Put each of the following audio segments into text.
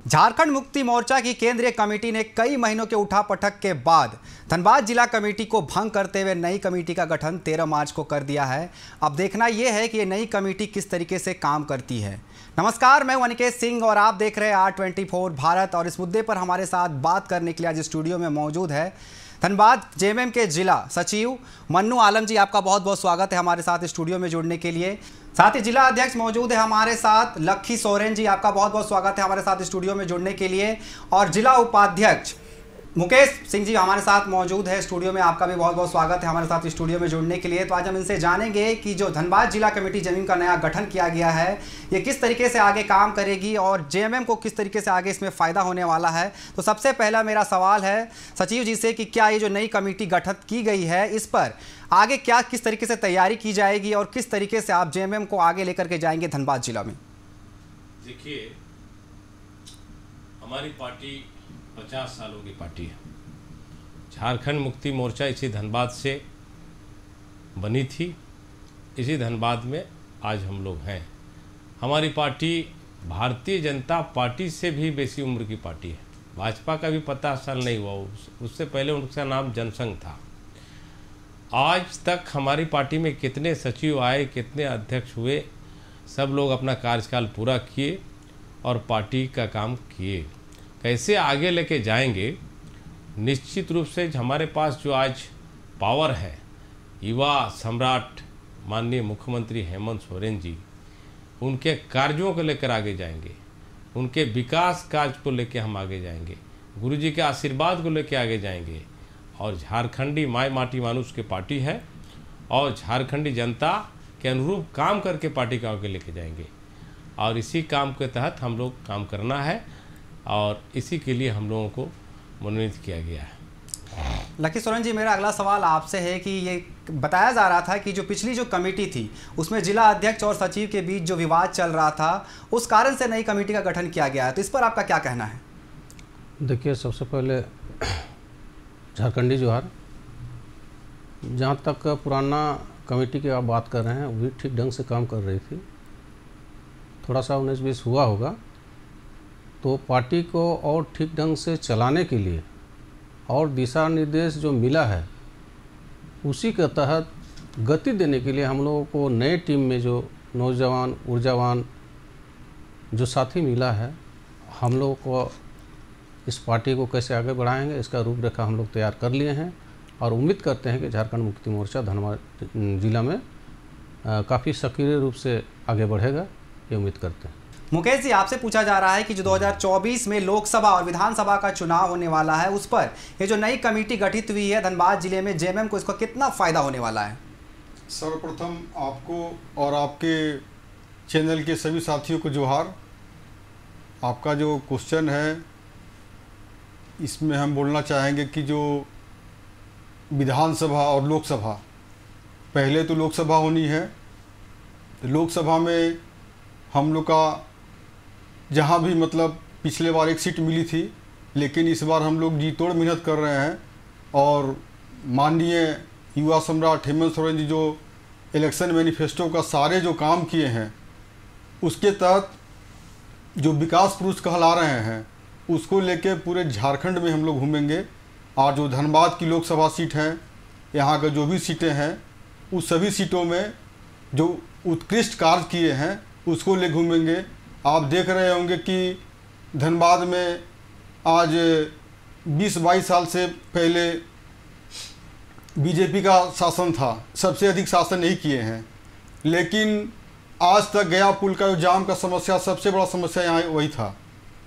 झारखंड मुक्ति मोर्चा की केंद्रीय कमेटी ने कई महीनों के उठापटक के बाद धनबाद जिला कमेटी को भंग करते हुए नई कमेटी का गठन 13 मार्च को कर दिया है। अब देखना यह है कि ये नई कमेटी किस तरीके से काम करती है। नमस्कार, मैं अनिकेत सिंह और आप देख रहे हैं R24 भारत। और इस मुद्दे पर हमारे साथ बात करने के लिए आज स्टूडियो में मौजूद है धनबाद जेएमएम के जिला सचिव मन्नू आलम जी। आपका बहुत बहुत स्वागत है हमारे साथ स्टूडियो में जुड़ने के लिए। साथ ही जिला अध्यक्ष मौजूद है हमारे साथ लक्की सोरेन जी। आपका बहुत बहुत स्वागत है हमारे साथ स्टूडियो में जुड़ने के लिए। और जिला उपाध्यक्ष मुकेश सिंह जी हमारे साथ मौजूद है स्टूडियो में। आपका भी बहुत बहुत स्वागत है हमारे साथ स्टूडियो में जुड़ने के लिए। तो आज हम इनसे जानेंगे कि जो धनबाद जिला कमेटी जेएमएम का नया गठन किया गया है, ये किस तरीके से आगे काम करेगी और जेएमएम को किस तरीके से आगे इसमें फ़ायदा होने वाला है। तो सबसे पहला मेरा सवाल है सचिव जी से कि क्या ये जो नई कमेटी गठित की गई है, इस पर आगे क्या किस तरीके से तैयारी की जाएगी और किस तरीके से आप जेएमएम को आगे लेकर के जाएंगे धनबाद जिला में? देखिए, हमारी पार्टी 50 सालों की पार्टी है। झारखंड मुक्ति मोर्चा इसी धनबाद से बनी थी, इसी धनबाद में आज हम लोग हैं। हमारी पार्टी भारतीय जनता पार्टी से भी बेसी उम्र की पार्टी है। भाजपा का भी 50 साल नहीं हुआ, उससे पहले उनका नाम जनसंघ था। आज तक हमारी पार्टी में कितने सचिव आए, कितने अध्यक्ष हुए, सब लोग अपना कार्यकाल पूरा किए और पार्टी का काम किए। कैसे आगे लेके जाएंगे, निश्चित रूप से हमारे पास जो आज पावर है, युवा सम्राट माननीय मुख्यमंत्री हेमंत सोरेन जी, उनके कार्यों को लेकर आगे जाएंगे, उनके विकास कार्य को लेकर हम आगे जाएंगे, गुरुजी के आशीर्वाद को लेकर आगे जाएंगे। और झारखंडी माय माटी मानुष की पार्टी है और झारखंडी जनता के अनुरूप काम करके पार्टी को आगे लेके जाएंगे। और इसी काम के तहत हम लोग काम करना है और इसी के लिए हम लोगों को मनोनीत किया गया है। लक्की सोरेन जी, मेरा अगला सवाल आपसे है कि ये बताया जा रहा था कि जो पिछली जो कमेटी थी उसमें जिला अध्यक्ष और सचिव के बीच जो विवाद चल रहा था, उस कारण से नई कमेटी का गठन किया गया है। तो इस पर आपका क्या कहना है? देखिए, सबसे पहले झारखंडी जोहार। जहाँ तक पुराना कमेटी की आप बात कर रहे हैं, वो भी ठीक ढंग से काम कर रही थी। थोड़ा सा 19-20 हुआ होगा, तो पार्टी को और ठीक ढंग से चलाने के लिए और दिशा निर्देश जो मिला है, उसी के तहत गति देने के लिए हम लोगों को नए टीम में जो नौजवान ऊर्जावान जो साथी मिला है, हम लोगों को इस पार्टी को कैसे आगे बढ़ाएंगे, इसका रूपरेखा हम लोग तैयार कर लिए हैं और उम्मीद करते हैं कि झारखंड मुक्ति मोर्चा धनबाद जिला में काफ़ी सक्रिय रूप से आगे बढ़ेगा, ये उम्मीद करते हैं। मुकेश जी, आपसे पूछा जा रहा है कि जो 2024 में लोकसभा और विधानसभा का चुनाव होने वाला है, उस पर ये जो नई कमेटी गठित हुई है धनबाद जिले में जेएमएम को, इसका कितना फ़ायदा होने वाला है? सर्वप्रथम आपको और आपके चैनल के सभी साथियों को जोहार। आपका जो क्वेश्चन है, इसमें हम बोलना चाहेंगे कि जो विधानसभा और लोकसभा, पहले तो लोकसभा होनी है, तो लोकसभा में हम लोग का जहाँ भी मतलब पिछले बार एक सीट मिली थी, लेकिन इस बार हम लोग जी तोड़ मेहनत कर रहे हैं और माननीय युवा सम्राट हेमंत सोरेन जी जो इलेक्शन मैनिफेस्टो का सारे जो काम किए हैं, उसके तहत जो विकास पुरुष कहला रहे हैं, उसको लेके पूरे झारखंड में हम लोग घूमेंगे। और जो धनबाद की लोकसभा सीट हैं, यहाँ का जो भी सीटें हैं, उस सभी सीटों में जो उत्कृष्ट कार्य किए हैं उसको ले घूमेंगे। आप देख रहे होंगे कि धनबाद में आज 20-22 साल से पहले बीजेपी का शासन था, सबसे अधिक शासन यही किए हैं, लेकिन आज तक गया पुल का जो जाम का समस्या, सबसे बड़ा समस्या यहाँ वही था,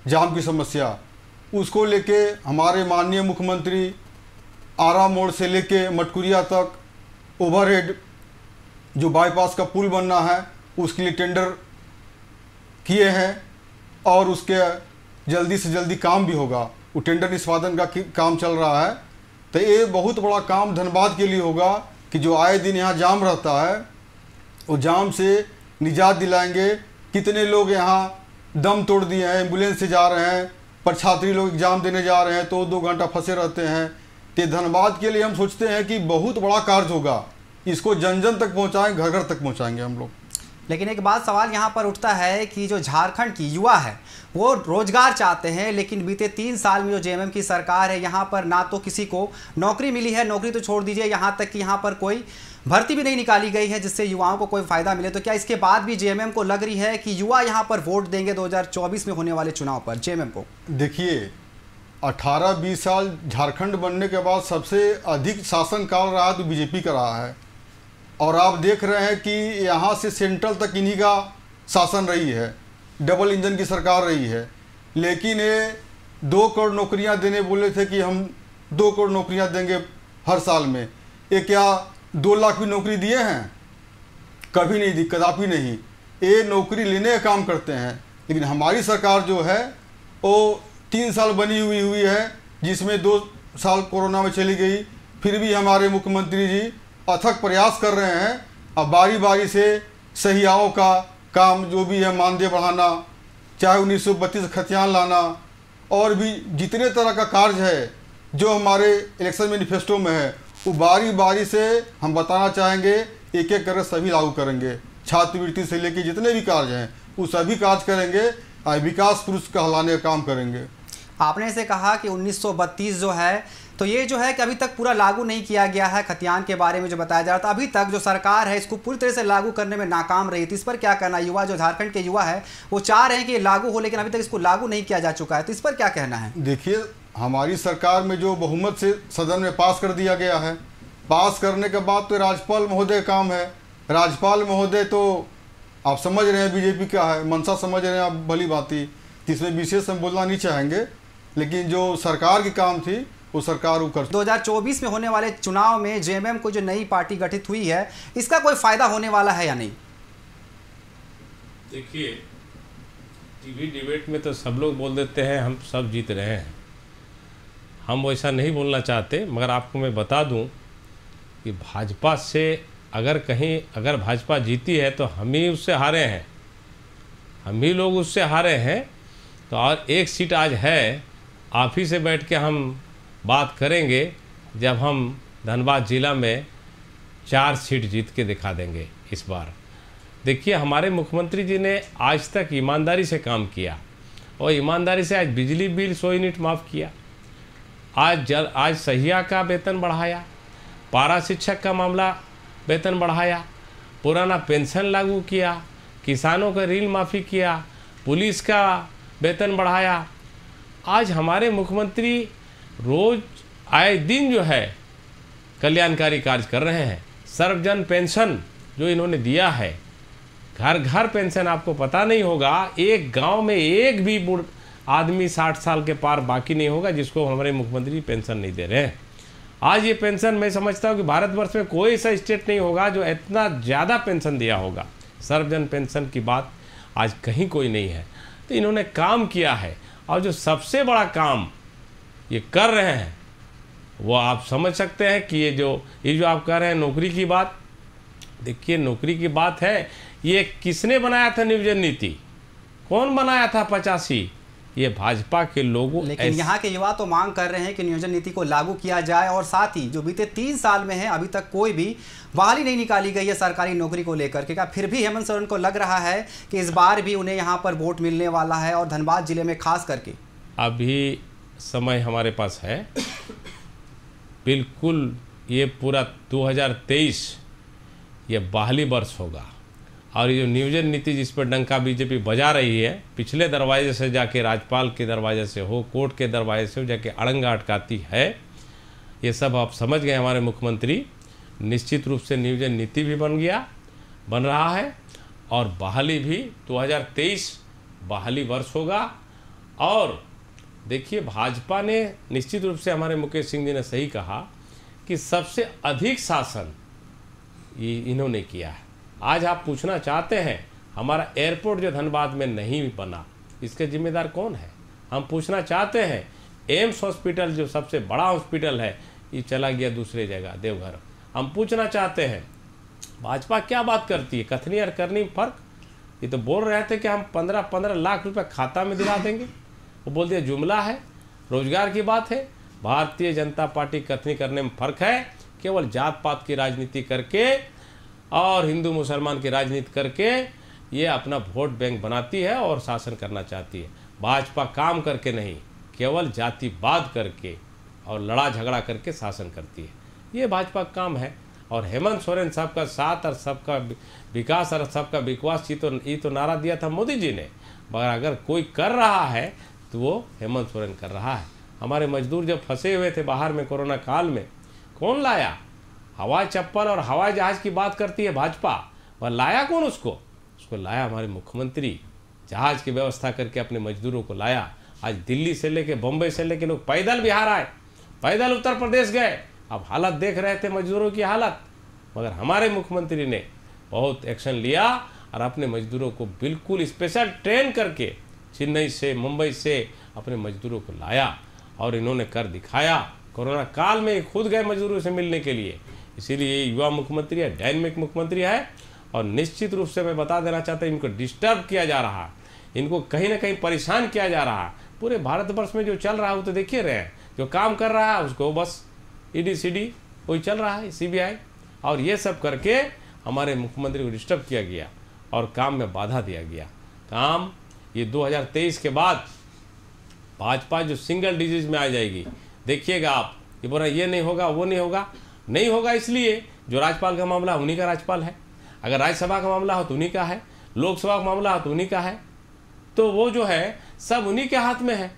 जाम की समस्या। उसको लेके हमारे माननीय मुख्यमंत्री आरा मोड़ से लेके मटकुरिया तक ओवरहेड जो बाईपास का पुल बनना है, उसके लिए टेंडर किए हैं और उसके जल्दी से जल्दी काम भी होगा। वो टेंडर निष्पादन का काम चल रहा है। तो ये बहुत बड़ा काम धनबाद के लिए होगा कि जो आए दिन यहाँ जाम रहता है, वो जाम से निजात दिलाएंगे। कितने लोग यहाँ दम तोड़ दिए हैं, एम्बुलेंस से जा रहे हैं, पर छात्री लोग एग्ज़ाम देने जा रहे हैं तो 2 घंटा फंसे रहते हैं। तो धनबाद के लिए हम सोचते हैं कि बहुत बड़ा कार्य होगा, इसको जन जन तक पहुँचाएँ, घर घर तक पहुँचाएँगे हम लोग। लेकिन एक बात सवाल यहाँ पर उठता है कि जो झारखंड की युवा है वो रोजगार चाहते हैं, लेकिन बीते 3 साल में जो जेएमएम की सरकार है यहाँ पर ना तो किसी को नौकरी मिली है, नौकरी तो छोड़ दीजिए, यहाँ तक कि यहाँ पर कोई भर्ती भी नहीं निकाली गई है जिससे युवाओं को कोई फायदा मिले। तो क्या इसके बाद भी जेएमएम को लग रही है कि युवा यहाँ पर वोट देंगे 2024 में होने वाले चुनाव पर जेएमएम को? देखिए, 18-20 साल झारखंड बनने के बाद सबसे अधिक शासनकाल रहा तो बीजेपी का रहा है, और आप देख रहे हैं कि यहाँ से सेंट्रल तक इन्हीं का शासन रही है, डबल इंजन की सरकार रही है। लेकिन ये 2 करोड़ नौकरियाँ देने बोले थे कि हम 2 करोड़ नौकरियाँ देंगे हर साल में। ये क्या 2 लाख भी नौकरी दिए हैं? कभी नहीं दी, कदापि नहीं। ये नौकरी लेने का काम करते हैं। लेकिन हमारी सरकार जो है वो 3 साल बनी हुई है, जिसमें 2 साल कोरोना में चली गई। फिर भी हमारे मुख्यमंत्री जी अथक प्रयास कर रहे हैं। अब बारी बारी से सहियाओं का काम जो भी है, मानदेय बढ़ाना, चाहे 1932 खतियान लाना, और भी जितने तरह का कार्य है जो हमारे इलेक्शन मैनिफेस्टो में है, वो बारी बारी से हम बताना चाहेंगे, एक एक करके सभी लागू करेंगे। छात्रवृत्ति से लेकर जितने भी कार्य हैं वो सभी कार्य करेंगे और विकास पुरुष कहलाने का काम करेंगे। आपने इसे कहा कि 1932 जो है, तो ये जो है कि अभी तक पूरा लागू नहीं किया गया है। खतियान के बारे में जो बताया जा रहा था, अभी तक जो सरकार है इसको पूरी तरह से लागू करने में नाकाम रही थी। इस पर क्या कहना? युवा जो झारखंड के युवा है वो चाह रहे हैं कि ये लागू हो, लेकिन अभी तक इसको लागू नहीं किया जा चुका है, तो इस पर क्या कहना है? देखिए, हमारी सरकार में जो बहुमत से सदन में पास कर दिया गया है, पास करने के बाद तो राज्यपाल महोदय काम है। राज्यपाल महोदय तो आप समझ रहे हैं बीजेपी का है, मंशा समझ रहे हैं आप भली भांति, जिसमें विशेष हम बोलना नहीं चाहेंगे। लेकिन जो सरकार की काम थी वो सरकार वो कर। 2024 में होने वाले चुनाव में जेएमएम को जो नई पार्टी गठित हुई है, इसका कोई फायदा होने वाला है या नहीं? देखिए, टीवी डिबेट में तो सब लोग बोल देते हैं हम सब जीत रहे हैं। हम वैसा नहीं बोलना चाहते, मगर आपको मैं बता दूं कि भाजपा से अगर भाजपा जीती है तो हम ही उससे हारे हैं, हम ही लोग उससे हारे हैं। तो और एक सीट आज है, आप ही से बैठ के हम बात करेंगे जब हम धनबाद जिला में 4 सीट जीत के दिखा देंगे इस बार। देखिए, हमारे मुख्यमंत्री जी ने आज तक ईमानदारी से काम किया, और ईमानदारी से आज बिजली बिल 100 यूनिट माफ़ किया, आज सहिया का वेतन बढ़ाया, पारा शिक्षक का मामला वेतन बढ़ाया, पुराना पेंशन लागू किया, किसानों का ऋण माफ़ी किया, पुलिस का वेतन बढ़ाया। आज हमारे मुख्यमंत्री रोज आए दिन जो है कल्याणकारी कार्य कर रहे हैं। सर्वजन पेंशन जो इन्होंने दिया है, घर घर पेंशन, आपको पता नहीं होगा, एक गांव में एक भी बूढ़ आदमी 60 साल के पार बाकी नहीं होगा जिसको हमारे मुख्यमंत्री पेंशन नहीं दे रहे हैं। आज ये पेंशन, मैं समझता हूँ कि भारतवर्ष में कोई ऐसा स्टेट नहीं होगा जो इतना ज़्यादा पेंशन दिया होगा। सर्वजन पेंशन की बात आज कहीं कोई नहीं है। तो इन्होंने काम किया है, और जो सबसे बड़ा काम ये कर रहे हैं वो आप समझ सकते हैं कि ये जो आप कह रहे हैं नौकरी की बात, देखिए नौकरी की बात है, ये किसने बनाया था नियोजन नीति? कौन बनाया था 85? ये भाजपा के लोगों। लेकिन यहाँ के युवा तो मांग कर रहे हैं कि नियोजन नीति को लागू किया जाए, और साथ ही जो बीते 3 साल में है अभी तक कोई भी बहाली नहीं निकाली गई है सरकारी नौकरी को लेकर के। क्या फिर भी हेमंत सोरेन को लग रहा है कि इस बार भी उन्हें यहाँ पर वोट मिलने वाला है, और धनबाद जिले में खास करके? अभी समय हमारे पास है, बिल्कुल ये पूरा 2023 ये बहाली वर्ष होगा। और ये जो नियोजन नीति जिस पर डंका बीजेपी बजा रही है, पिछले दरवाजे से जाके राज्यपाल के दरवाजे से हो, कोर्ट के दरवाजे से हो, जाके अड़ंगा अटकाती है, ये सब आप समझ गए हमारे मुख्यमंत्री। निश्चित रूप से नियोजन नीति भी बन रहा है, और बहाली भी 2023 बहाली वर्ष होगा। और देखिए, भाजपा ने निश्चित रूप से, हमारे मुकेश सिंह जी ने सही कहा कि सबसे अधिक शासन ये इन्होंने किया है। आज आप पूछना चाहते हैं हमारा एयरपोर्ट जो धनबाद में नहीं बना, इसके जिम्मेदार कौन है? हम पूछना चाहते हैं एम्स हॉस्पिटल जो सबसे बड़ा हॉस्पिटल है, ये चला गया दूसरे जगह देवघर। हम पूछना चाहते हैं भाजपा क्या बात करती है, कथनी और करनी में फर्क? ये तो बोल रहे थे कि हम 15-15 लाख रुपए खाता में दिला देंगे, वो बोल दिया जुमला है, रोजगार की बात है। भारतीय जनता पार्टी कथनी करने में फर्क है, केवल जात पात की राजनीति करके और हिंदू मुसलमान की राजनीति करके ये अपना वोट बैंक बनाती है और शासन करना चाहती है। भाजपा काम करके नहीं, केवल जातिवाद करके और लड़ा झगड़ा करके शासन करती है। ये भाजपा का काम है। और हेमंत सोरेन सबका साथ और सबका विकास और सबका विकास ये तो नारा दिया था मोदी जी ने, मगर अगर कोई कर रहा है तो वो हेमंत सोरेन कर रहा है। हमारे मजदूर जब फंसे हुए थे बाहर में कोरोना काल में, कौन लाया? हवाई चप्पल और हवाई जहाज़ की बात करती है भाजपा, वह लाया कौन उसको लाया हमारे मुख्यमंत्री। जहाज़ की व्यवस्था करके अपने मजदूरों को लाया। आज दिल्ली से लेके बम्बई से लेके लोग पैदल बिहार आए, पैदल उत्तर प्रदेश गए। अब हालत देख रहे थे मजदूरों की हालत, मगर हमारे मुख्यमंत्री ने बहुत एक्शन लिया और अपने मजदूरों को बिल्कुल स्पेशल ट्रेन करके चेन्नई से मुंबई से अपने मजदूरों को लाया और इन्होंने कर दिखाया। कोरोना काल में खुद गए मजदूरों से मिलने के लिए। इसीलिए ये युवा मुख्यमंत्री है, डायनेमिक मुख्यमंत्री है। और निश्चित रूप से मैं बता देना चाहता हूँ, इनको डिस्टर्ब किया जा रहा है, इनको कहीं ना कहीं परेशान किया जा रहा है। पूरे भारतवर्ष में जो चल रहा है वो तो देखिए रहे हैं, जो काम कर रहा है उसको बस ईडी सीडी वही चल रहा है, सीबीआई, और ये सब करके हमारे मुख्यमंत्री को डिस्टर्ब किया गया और काम में बाधा दिया गया। काम ये 2023 के बाद भाजपा जो सिंगल डिजिट में आ जाएगी, देखिएगा आप। ये बोल रहे ये नहीं होगा वो नहीं होगा, नहीं होगा इसलिए जो राज्यपाल का मामला उन्हीं का राज्यपाल है, अगर राज्यसभा का मामला हो तो उन्हीं का है, लोकसभा का मामला हो तो उन्हीं का है, तो वो जो है सब उन्हीं के हाथ में है।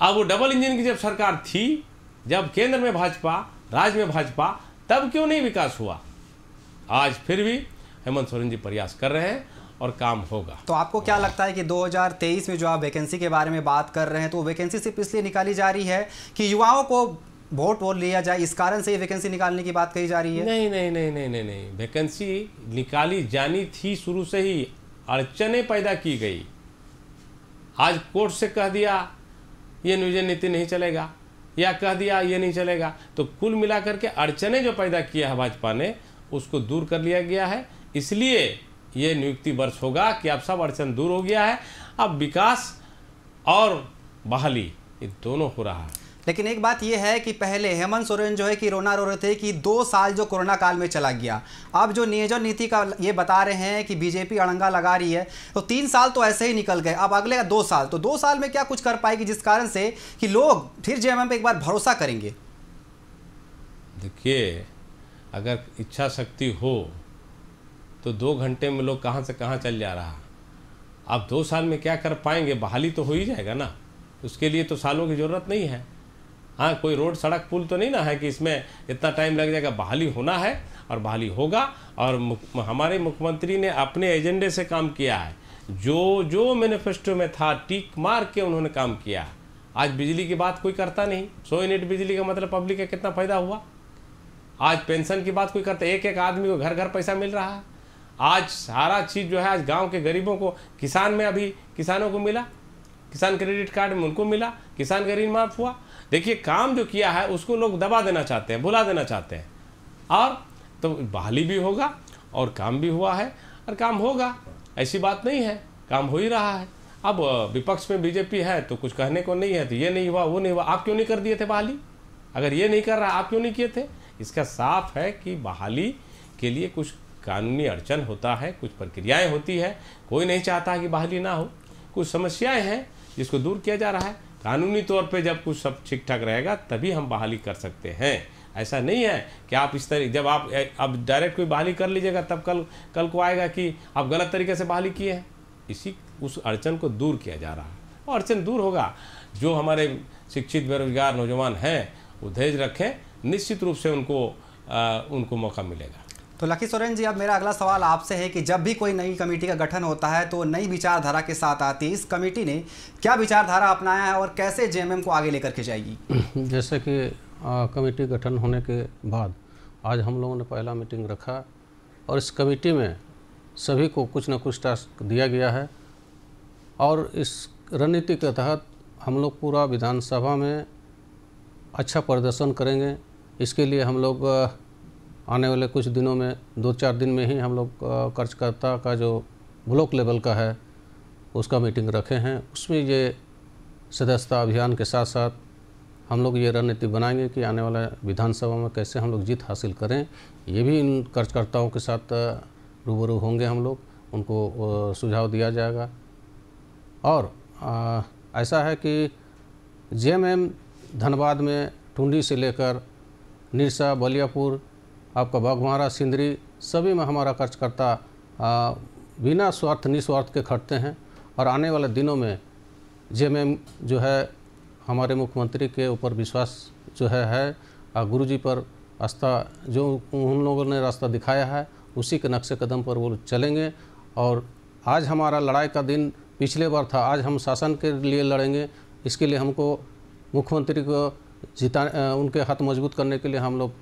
अब वो डबल इंजन की जब सरकार थी, जब केंद्र में भाजपा राज्य में भाजपा, तब क्यों नहीं विकास हुआ? आज फिर भी हेमंत सोरेन जी प्रयास कर रहे हैं और काम होगा। तो आपको क्या लगता है कि 2023 में जो आप वैकेंसी के बारे में बात कर रहे हैं, तो वो वैकेंसी सिर्फ इसलिए निकाली जा रही है कि युवाओं को वोट लिया जाए, इस कारण से ये वैकेंसी निकालने की बात कही जा रही है? नहीं नहीं नहीं नहीं नहीं नहीं, वैकेंसी निकाली जानी थी शुरू से ही, अड़चने पैदा की गई। आज कोर्ट से कह दिया ये नियोजन नीति नहीं चलेगा, या कह दिया ये नहीं चलेगा, तो कुल मिलाकर के अड़चने जो पैदा किया है भाजपा ने, उसको दूर कर लिया गया है। इसलिए ये नियुक्ति वर्ष होगा कि अब सब अड़चन दूर हो गया है, अब विकास और बहाली ये दोनों हो रहा है। लेकिन एक बात यह है कि पहले हेमंत सोरेन जो है कि रोना रो रहे थे कि 2 साल जो कोरोना काल में चला गया, अब जो नियोजन नीति का ये बता रहे हैं कि बीजेपी अड़ंगा लगा रही है, तो 3 साल तो ऐसे ही निकल गए, अब अगले 2 साल, तो 2 साल में क्या कुछ कर पाएगी जिस कारण से कि लोग फिर जेएमएम पे एक बार भरोसा करेंगे? देखिए, अगर इच्छा शक्ति हो तो 2 घंटे में लोग कहाँ से कहाँ चल जा रहा। अब 2 साल में क्या कर पाएंगे? बहाली तो हो ही जाएगा ना, उसके लिए तो सालों की ज़रूरत नहीं है। हाँ, कोई रोड सड़क पुल तो नहीं ना है कि इसमें इतना टाइम लग जाएगा। बहाली होना है और बहाली होगा। और हमारे मुख्यमंत्री ने अपने एजेंडे से काम किया है, जो जो मैनिफेस्टो में था टिक मार के उन्होंने काम किया। आज बिजली की बात कोई करता नहीं, 100 यूनिट बिजली का मतलब पब्लिक का कितना फ़ायदा हुआ। आज पेंशन की बात कोई करता, एक एक आदमी को घर घर पैसा मिल रहा है। आज सारा चीज़ जो है आज गांव के गरीबों को, किसान में अभी किसानों को मिला, किसान क्रेडिट कार्ड में उनको मिला, किसान का ऋण माफ हुआ। देखिए, काम जो किया है उसको लोग दबा देना चाहते हैं, भुला देना चाहते हैं। और तो बहाली भी होगा और काम भी हुआ है और काम होगा, ऐसी बात नहीं है, काम हो ही रहा है। अब विपक्ष में बीजेपी है तो कुछ कहने को नहीं है, तो ये नहीं हुआ वो नहीं हुआ। आप क्यों नहीं कर दिए थे बहाली? अगर ये नहीं कर रहा आप क्यों नहीं किए थे? इसका साफ है कि बहाली के लिए कुछ कानूनी अड़चन होता है, कुछ प्रक्रियाएं होती है। कोई नहीं चाहता कि बहाली ना हो, कुछ समस्याएं हैं जिसको दूर किया जा रहा है। कानूनी तौर पे जब कुछ सब ठीक ठाक रहेगा तभी हम बहाली कर सकते हैं। ऐसा नहीं है कि आप इस तरह जब आप अब डायरेक्ट कोई बहाली कर लीजिएगा तब कल को आएगा कि आप गलत तरीके से बहाली किए हैं। उस अड़चन को दूर किया जा रहा है और अड़चन दूर होगा। जो हमारे शिक्षित बेरोजगार नौजवान हैं वो धैर्य रखें, निश्चित रूप से उनको मौका मिलेगा। तो लकी सोरेन जी, अब मेरा अगला सवाल आपसे है कि जब भी कोई नई कमेटी का गठन होता है तो नई विचारधारा के साथ आती है। इस कमेटी ने क्या विचारधारा अपनाया है और कैसे जेएमएम को आगे लेकर के जाएगी? जैसे कि कमेटी गठन होने के बाद आज हम लोगों ने पहला मीटिंग रखा और इस कमेटी में सभी को कुछ न कुछ टास्क दिया गया है और इस रणनीति के तहत हम लोग पूरा विधानसभा में अच्छा प्रदर्शन करेंगे। इसके लिए हम लोग आने वाले कुछ दिनों में 2-4 दिन में ही हम लोग कार्यकर्ता का जो ब्लॉक लेवल का है उसका मीटिंग रखे हैं। उसमें ये सदस्यता अभियान के साथ साथ हम लोग ये रणनीति बनाएंगे कि आने वाला विधानसभा में कैसे हम लोग जीत हासिल करें। ये भी इन कार्यकर्ताओं के साथ रूबरू होंगे हम लोग उनको सुझाव दिया जाएगा। और ऐसा है कि जेएमएम धनबाद में टुंडी से लेकर निरसा, बलियापुर, आपका बाघमारा, सिंदरी, सभी में हमारा कार्यकर्ता बिना स्वार्थ निस्वार्थ के खटते हैं। और आने वाले दिनों में जेएमएम जो है हमारे मुख्यमंत्री के ऊपर विश्वास जो है गुरुजी पर आस्था, जो उन लोगों ने रास्ता दिखाया है उसी के नक्शे कदम पर वो चलेंगे। और आज हमारा लड़ाई का दिन पिछले बार था, आज हम शासन के लिए लड़ेंगे। इसके लिए हमको मुख्यमंत्री को उनके हाथ मजबूत करने के लिए हम लोग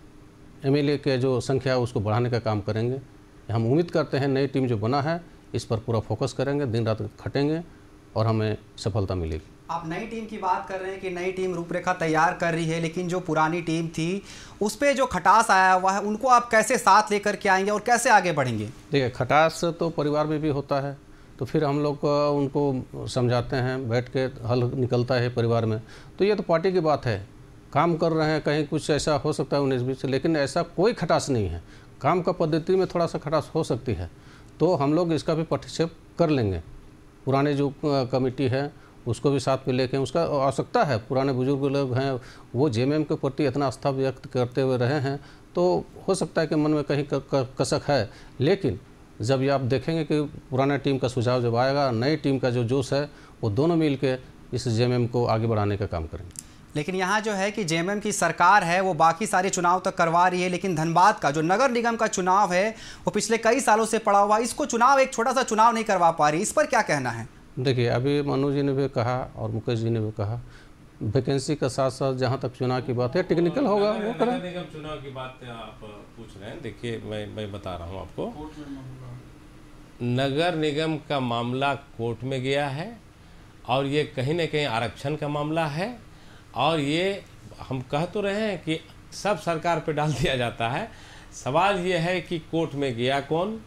एमएलए के जो संख्या है उसको बढ़ाने का काम करेंगे। हम उम्मीद करते हैं नई टीम जो बना है इस पर पूरा फोकस करेंगे, दिन रात खटेंगे और हमें सफलता मिलेगी। आप नई टीम की बात कर रहे हैं कि नई टीम रूपरेखा तैयार कर रही है, लेकिन जो पुरानी टीम थी उस पर जो खटास आया हुआ है उनको आप कैसे साथ लेकर के आएंगे और कैसे आगे बढ़ेंगे? देखिए, खटास तो परिवार में भी होता है, तो फिर हम लोग उनको समझाते हैं, बैठ के हल निकलता है परिवार में। तो ये तो पार्टी की बात है, काम कर रहे हैं, कहीं कुछ ऐसा हो सकता है 19-20, लेकिन ऐसा कोई खटास नहीं है। काम का पद्धति में थोड़ा सा खटास हो सकती है, तो हम लोग इसका भी पदक्षेप कर लेंगे। पुराने जो कमेटी है उसको भी साथ में लेके, उसका आवश्यकता है। पुराने बुजुर्ग लोग हैं, वो जेएमएम के प्रति इतना आस्था व्यक्त करते हुए रहे हैं, तो हो सकता है कि मन में कहीं कसक है। लेकिन जब ये आप देखेंगे कि पुराना टीम का सुझाव जब आएगा, नई टीम का जो जोश है, वो दोनों मिल के इस जेएमएम को आगे बढ़ाने का काम करेंगे। लेकिन यहाँ जो है कि जेएमएम की सरकार है वो बाकी सारे चुनाव तक करवा रही है, लेकिन धनबाद का जो नगर निगम का चुनाव है वो पिछले कई सालों से पड़ा हुआ, इसको चुनाव, एक छोटा सा चुनाव नहीं करवा पा रही। इस पर क्या कहना है? देखिए, अभी मनु जी ने भी कहा और मुकेश जी ने भी कहा, वैकेंसी का साथ साथ जहाँ तक चुनाव की बात है टेक्निकल होगा वो करें। नगर निगम चुनाव की बात आप पूछ रहे हैं, देखिए मैं बता रहा हूँ आपको, नगर निगम का मामला कोर्ट में गया है और ये कहीं ना कहीं आरक्षण का मामला है। और ये हम कह तो रहे हैं कि सब सरकार पे डाल दिया जाता है। सवाल ये है कि कोर्ट में गया कौन,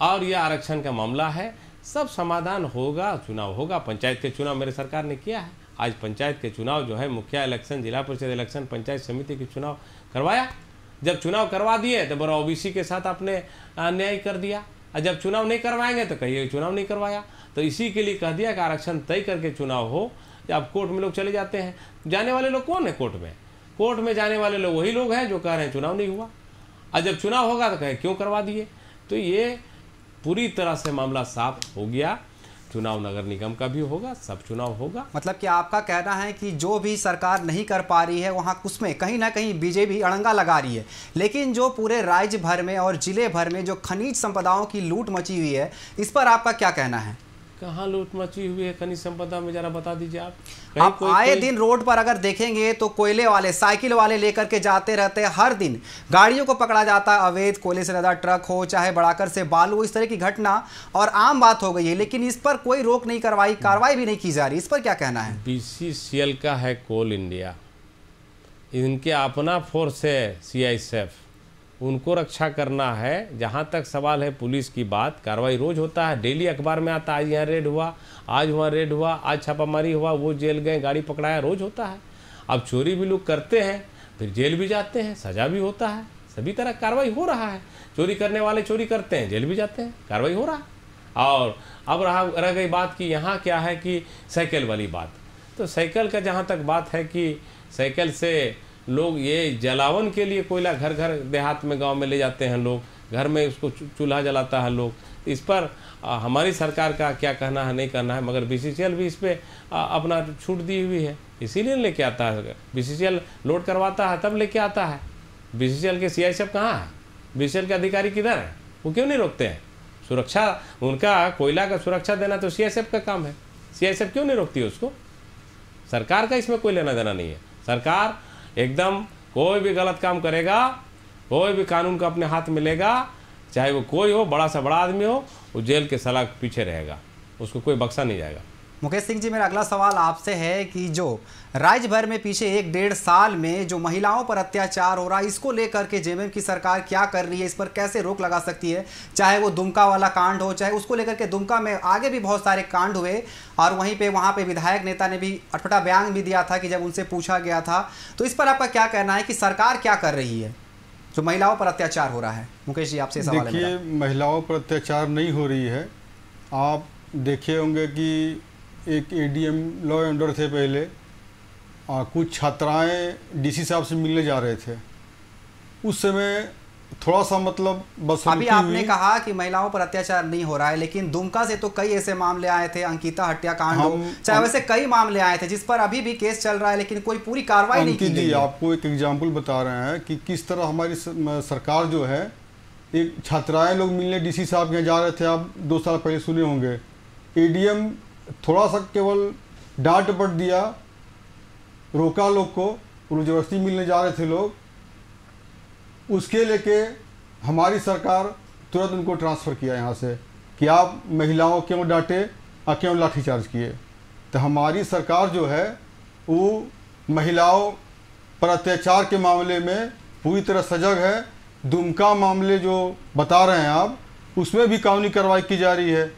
और ये आरक्षण का मामला है, सब समाधान होगा, चुनाव होगा। पंचायत के चुनाव मेरे सरकार ने किया है। आज पंचायत के चुनाव जो है, मुखिया इलेक्शन, जिला परिषद इलेक्शन, पंचायत समिति के चुनाव करवाया। जब चुनाव करवा दिए तो बड़ा ओबीसी के साथ आपने अन्याय कर दिया, और जब चुनाव नहीं करवाएंगे तो कहिए चुनाव नहीं करवाया। तो इसी के लिए कह दिया कि आरक्षण तय करके चुनाव हो। अब कोर्ट में लोग चले जाते हैं, जाने वाले लोग कौन है कोर्ट में? कोर्ट में जाने वाले लोग वही लोग हैं जो कह रहे हैं चुनाव नहीं हुआ, और जब चुनाव होगा तो कहे क्यों करवा दिए। तो ये पूरी तरह से मामला साफ हो गया। चुनाव नगर निगम का भी होगा, सब चुनाव होगा। मतलब कि आपका कहना है कि जो भी सरकार नहीं कर पा रही है वहाँ उसमें कहीं ना कहीं बीजेपी अड़ंगा लगा रही है, लेकिन जो पूरे राज्य भर में और जिले भर में जो खनिज संपदाओं की लूट मची हुई है, इस पर आपका क्या कहना है? कहाँ लूट मची हुई है खनिज संपदा में, जरा बता दीजिए आप। आप आए दिन रोड पर अगर देखेंगे तो कोयले वाले, साइकिल वाले लेकर के जाते रहते हैं, हर दिन गाड़ियों को पकड़ा जाता है, अवैध कोयले से ज़्यादा ट्रक हो, चाहे बढ़ाकर से बालू, इस तरह की घटना और आम बात हो गई है। लेकिन इस पर कोई रोक नहीं करवाई, कार्रवाई भी नहीं की जा रही। इस पर क्या कहना है? बीसीसीएल का है कोल इंडिया, इनके अपना फोर्स है सीआईएसएफ, उनको रक्षा करना है। जहाँ तक सवाल है पुलिस की बात, कार्रवाई रोज होता है, डेली अखबार में आता है, आज यहाँ रेड हुआ, आज वहाँ रेड हुआ, आज छापामारी हुआ, वो जेल गए, गाड़ी पकड़ाया, रोज होता है। अब चोरी भी लोग करते हैं, फिर जेल भी जाते हैं, सजा भी होता है, सभी तरह कार्रवाई हो रहा है। चोरी करने वाले चोरी करते हैं, जेल भी जाते हैं, कार्रवाई हो रहा है। और अब रह गई बात कि यहाँ क्या है कि साइकिल वाली बात, तो साइकिल का जहाँ तक बात है कि साइकिल से लोग ये जलावन के लिए कोयला घर घर देहात में, गांव में ले जाते हैं लोग, घर में उसको चूल्हा जलाता है लोग। इस पर हमारी सरकार का क्या कहना है, नहीं करना है, मगर बीसीसीएल भी इस पर अपना छूट दी हुई है, इसीलिए लेके आता है। बीसीसीएल लोड करवाता है तब लेके आता है। बीसीसीएल के सीआईएसएफ कहाँ है? बीसीसीएल के अधिकारी किधर है? वो क्यों नहीं रोकते हैं? सुरक्षा, उनका कोयला का सुरक्षा देना तो सीआईएसएफ का काम है, सीआईएसएफ क्यों नहीं रोकती है उसको? सरकार का इसमें कोई लेना देना नहीं है। सरकार एकदम कोई भी गलत काम करेगा, कोई भी कानून का अपने हाथ में लेगा, चाहे वो कोई हो, बड़ा से बड़ा आदमी हो, वो जेल के सलाह के पीछे रहेगा, उसको कोई बख्शा नहीं जाएगा। मुकेश सिंह जी, मेरा अगला सवाल आपसे है कि जो राज्य भर में पिछले 1-1.5 साल में जो महिलाओं पर अत्याचार हो रहा है, इसको लेकर के जेएमएम की सरकार क्या कर रही है, इस पर कैसे रोक लगा सकती है? चाहे वो दुमका वाला कांड हो, चाहे उसको लेकर के दुमका में आगे भी बहुत सारे कांड हुए, और वहाँ पे विधायक नेता ने भी अटपटा बयान भी दिया था कि जब उनसे पूछा गया था। तो इस पर आपका क्या कहना है कि सरकार क्या कर रही है? जो महिलाओं पर अत्याचार हो रहा है। मुकेश जी, आपसे सवाल है देखिए, महिलाओं पर अत्याचार नहीं हो रही है। आप देखे होंगे कि एक एडीएम लॉ एंड ऑर्डर थे पहले, कुछ छात्राएं डीसी साहब से मिलने जा रहे थे, उस समय थोड़ा सा मतलब बस अभी आपने कहा कि महिलाओं पर अत्याचार नहीं हो रहा है, लेकिन दुमका से तो कई ऐसे मामले आए थे, अंकिता हत्याकांड हो, चाहे वैसे कई मामले आए थे जिस पर अभी भी केस चल रहा है, लेकिन कोई पूरी कार्रवाई नहीं की गई। आपको एक एग्जांपल बता रहे हैं कि किस तरह हमारी सरकार जो है, एक छात्राएं लोग मिलने डीसी साहब के यहाँ जा रहे थे, आप 2 साल पहले सुने होंगे, एडीएम थोड़ा सा केवल डांट डपट दिया, रोका लोग को, जबरदस्ती मिलने जा रहे थे लोग, उसके लेके हमारी सरकार तुरंत उनको ट्रांसफ़र किया यहाँ से कि आप महिलाओं क्यों डांटे और क्यों लाठीचार्ज किए। तो हमारी सरकार जो है वो महिलाओं पर अत्याचार के मामले में पूरी तरह सजग है। दुमका मामले जो बता रहे हैं आप, उसमें भी कानूनी कार्रवाई की जा रही है,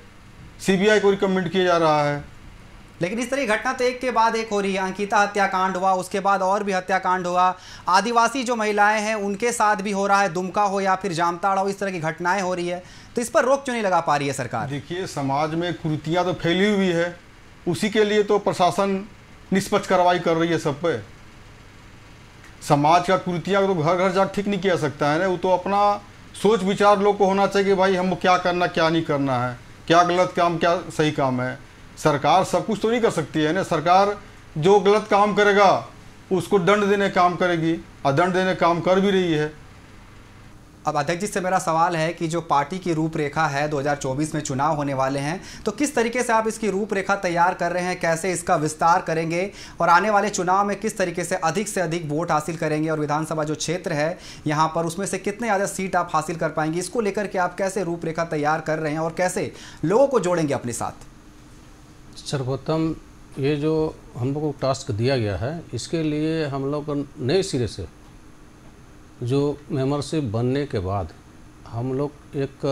सीबीआई को रिकमेंड किया जा रहा है। लेकिन इस तरह की घटना तो एक के बाद एक हो रही है। अंकिता हत्याकांड हुआ, उसके बाद और भी हत्याकांड हुआ, आदिवासी जो महिलाएं हैं उनके साथ भी हो रहा है, दुमका हो या फिर जामताड़ा हो, इस तरह की घटनाएं हो रही है। तो इस पर रोक क्यों नहीं लगा पा रही है सरकार? देखिए, समाज में कुरीतियाँ तो फैली हुई है, उसी के लिए तो प्रशासन निष्पक्ष कार्रवाई कर रही है सब पे। समाज का कुरीतियाँ तो घर घर जाकर ठीक नहीं किया सकता है ना, वो तो अपना सोच विचार लोग को होना चाहिए कि भाई हमको क्या करना क्या नहीं करना है, क्या गलत काम क्या सही काम है। सरकार सब कुछ तो नहीं कर सकती है ना। सरकार जो गलत काम करेगा उसको दंड देने काम करेगी, और दंड देने काम कर भी रही है। अब अध्यक्ष जी से मेरा सवाल है कि जो पार्टी की रूपरेखा है, 2024 में चुनाव होने वाले हैं, तो किस तरीके से आप इसकी रूपरेखा तैयार कर रहे हैं, कैसे इसका विस्तार करेंगे और आने वाले चुनाव में किस तरीके से अधिक वोट हासिल करेंगे, और विधानसभा जो क्षेत्र है यहाँ पर उसमें से कितने ज़्यादा सीट आप हासिल कर पाएंगे, इसको लेकर के आप कैसे रूपरेखा तैयार कर रहे हैं और कैसे लोगों को जोड़ेंगे अपने साथ? सर्वप्रथम ये जो हम लोग को टास्क दिया गया है, इसके लिए हम लोग नए सिरे से जो मेंबरशिप बनने के बाद हम लोग एक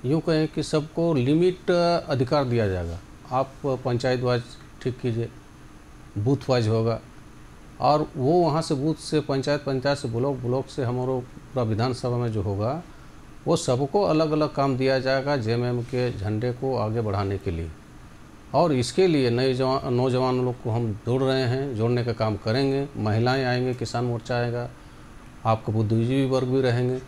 यूँ कहें कि सबको लिमिट अधिकार दिया जाएगा। आप पंचायत वाइज ठीक कीजिए, बूथ वाइज होगा, और वो वहाँ से बूथ से पंचायत से ब्लॉक से हमारे पूरा विधानसभा में जो होगा, वो सबको अलग अलग काम दिया जाएगा जेएमएम के झंडे को आगे बढ़ाने के लिए। और इसके लिए नौजवान लोग को हम जोड़ रहे हैं, जोड़ने का काम करेंगे। महिलाएं आएंगे, किसान मोर्चा आएगा, आपका बुद्धिजीवी वर्ग भी रहेंगे,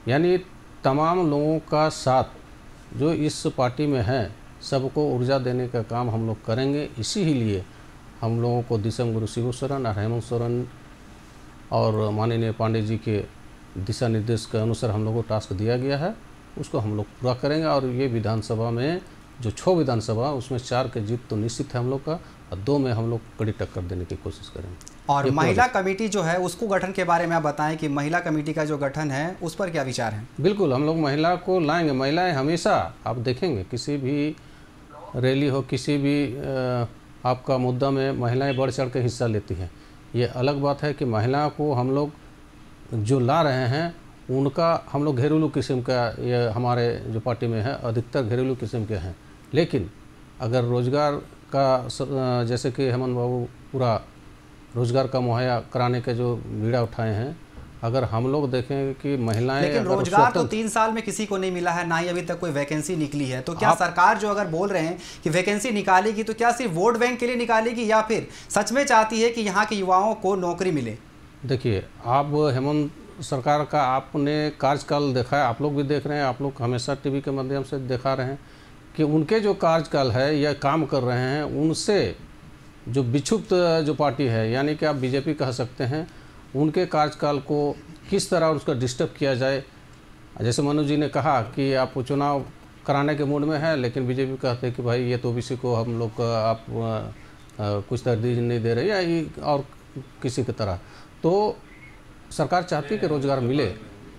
यानी तमाम लोगों का साथ जो इस पार्टी में है सबको ऊर्जा देने का काम हम लोग करेंगे। इसी ही लिए हम लोगों को दिसम गुरु शिबू सोरेन और हेमंत सोरेन और माननीय पांडे जी के दिशा निर्देश के अनुसार हम लोग को टास्क दिया गया है, उसको हम लोग पूरा करेंगे। और ये विधानसभा में जो 6 विधानसभा, उसमें 4 के जीत तो निश्चित है हम लोग का, और 2 में हम लोग कड़ी टक्कर देने की कोशिश करेंगे। और महिला कमेटी जो है उसको गठन के बारे में आप बताएं कि महिला कमेटी का जो गठन है उस पर क्या विचार है? बिल्कुल, हम लोग महिला को लाएंगे। महिलाएं हमेशा आप देखेंगे किसी भी रैली हो, किसी भी आपका मुद्दा में महिलाएं बढ़ चढ़ के हिस्सा लेती हैं। ये अलग बात है कि महिला को हम लोग जो ला रहे हैं उनका हम लोग घरेलू किस्म का, ये हमारे जो पार्टी में है अधिकतर घरेलू किस्म के हैं। लेकिन अगर रोज़गार का, जैसे कि हेमंत बाबू पूरा रोज़गार का मुहैया कराने के जो बीड़ा उठाए हैं, अगर हम लोग देखें कि महिलाएं, लेकिन रोजगार तो 3 साल में किसी को नहीं मिला है, ना ही अभी तक कोई वैकेंसी निकली है। तो क्या सरकार जो अगर बोल रहे हैं कि वैकेंसी निकालेगी, तो क्या सिर्फ वोट बैंक के लिए निकालेगी या फिर सच में चाहती है कि यहाँ के युवाओं को नौकरी मिले? देखिए, आप हेमंत सरकार का आपने कार्यकाल देखा है, आप लोग भी देख रहे हैं, आप लोग हमेशा टीवी के माध्यम से दिखा रहे हैं कि उनके जो कार्यकाल है या काम कर रहे हैं, उनसे जो विक्षुब्ध जो पार्टी है, यानी कि आप बीजेपी कह सकते हैं, उनके कार्यकाल को किस तरह उसका डिस्टर्ब किया जाए। जैसे मनोज जी ने कहा कि आप चुनाव कराने के मूड में है, लेकिन बीजेपी कहते हैं कि भाई ये तो ओबीसी को हम लोग आप कुछ तरजीह नहीं दे रहे, या ये और किसी की तरह। तो सरकार चाहती है कि रोज़गार मिले,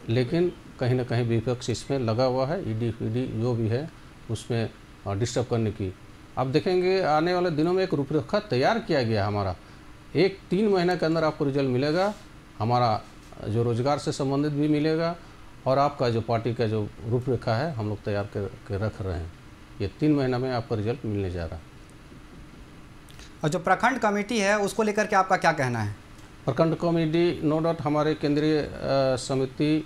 लेकिन कहीं ना कहीं विपक्ष इसमें लगा हुआ है, ईडी जो भी है उसमें डिस्टर्ब करने की। आप देखेंगे आने वाले दिनों में एक रूपरेखा तैयार किया गया हमारा, 3 महीने के अंदर आपको रिजल्ट मिलेगा, हमारा जो रोज़गार से संबंधित भी मिलेगा, और आपका जो पार्टी का जो रूपरेखा है हम लोग तैयार कर रख रहे हैं। ये 3 महीना में आपका रिजल्ट मिलने जा रहा है। और जो प्रखंड कमेटी है उसको लेकर के आपका क्या कहना है? प्रखंड कमेटी नो डाउट हमारे केंद्रीय समिति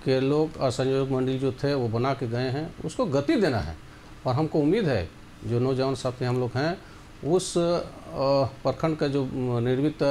के लोग और संयोजक मंडल जो थे वो बना के गए हैं, उसको गति देना है। और हमको उम्मीद है जो नौजवान साथी हम लोग हैं, उस प्रखंड का जो निर्मित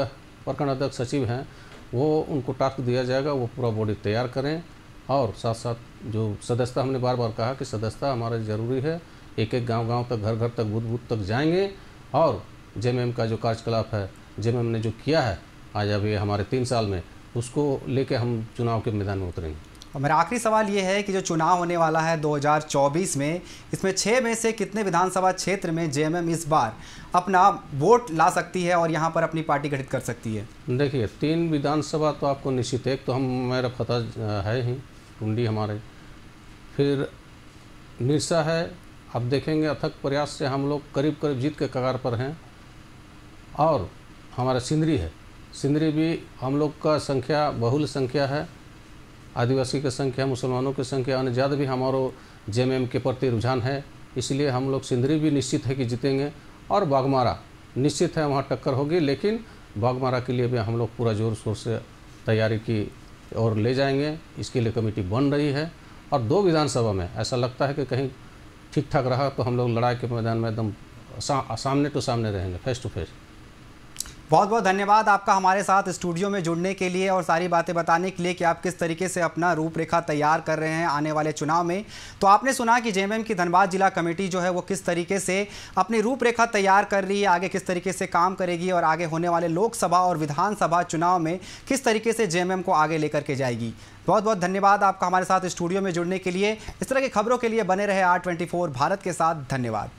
प्रखंड अध्यक्ष सचिव हैं वो उनको टास्क दिया जाएगा, वो पूरा बॉडी तैयार करें। और साथ साथ जो सदस्यता, हमने बार बार कहा कि सदस्यता हमारा ज़रूरी है, एक एक गांव तक, घर घर तक, बूथ बूथ तक जाएंगे। और जेएमएम का जो कार्यकलाप है, जेएमएम ने जो किया है आज अभी हमारे 3 साल में, उसको लेके हम चुनाव के मैदान में उतरेंगे। और मेरा आखिरी सवाल ये है कि जो चुनाव होने वाला है 2024 में, इसमें 6 में से कितने विधानसभा क्षेत्र में जेएमएम इस बार अपना वोट ला सकती है और यहाँ पर अपनी पार्टी गठित कर सकती है? देखिए 3 विधानसभा तो आपको निश्चित है, एक तो हम मेरा पता है ही, टुंडी हमारे, फिर मिर्सा है। अब देखेंगे अथक प्रयास से हम लोग करीब करीब जीत के कगार पर हैं। और हमारा सिंदरी है, सिंदरी भी हम लोग का संख्या बहुल संख्या है, आदिवासी की संख्या, मुसलमानों की संख्या, अन्य ज़्यादा भी हमारो जेएमएम के प्रति रुझान है, इसलिए हम लोग सिंदरी भी निश्चित है कि जीतेंगे। और बागमारा निश्चित है, वहाँ टक्कर होगी, लेकिन बागमारा के लिए भी हम लोग पूरा जोर शोर से तैयारी की और ले जाएंगे, इसके लिए कमेटी बन रही है। और 2 विधानसभा में ऐसा लगता है कि कहीं ठीक ठाक रहा तो हम लोग लड़ाई के मैदान में एकदम सामने टू सामने रहेंगे, फेस टू फेस। बहुत बहुत धन्यवाद आपका हमारे साथ स्टूडियो में जुड़ने के लिए और सारी बातें बताने के लिए कि आप किस तरीके से अपना रूपरेखा तैयार कर रहे हैं आने वाले चुनाव में। तो आपने सुना कि जेएमएम की धनबाद जिला कमेटी जो है वो किस तरीके से अपनी रूपरेखा तैयार कर रही है, आगे किस तरीके से काम करेगी और आगे होने वाले लोकसभा और विधानसभा चुनाव में किस तरीके से जेएमएम को आगे लेकर के जाएगी। बहुत बहुत धन्यवाद आपका हमारे साथ स्टूडियो में जुड़ने के लिए। इस तरह की खबरों के लिए बने रहे R24 भारत के साथ। धन्यवाद।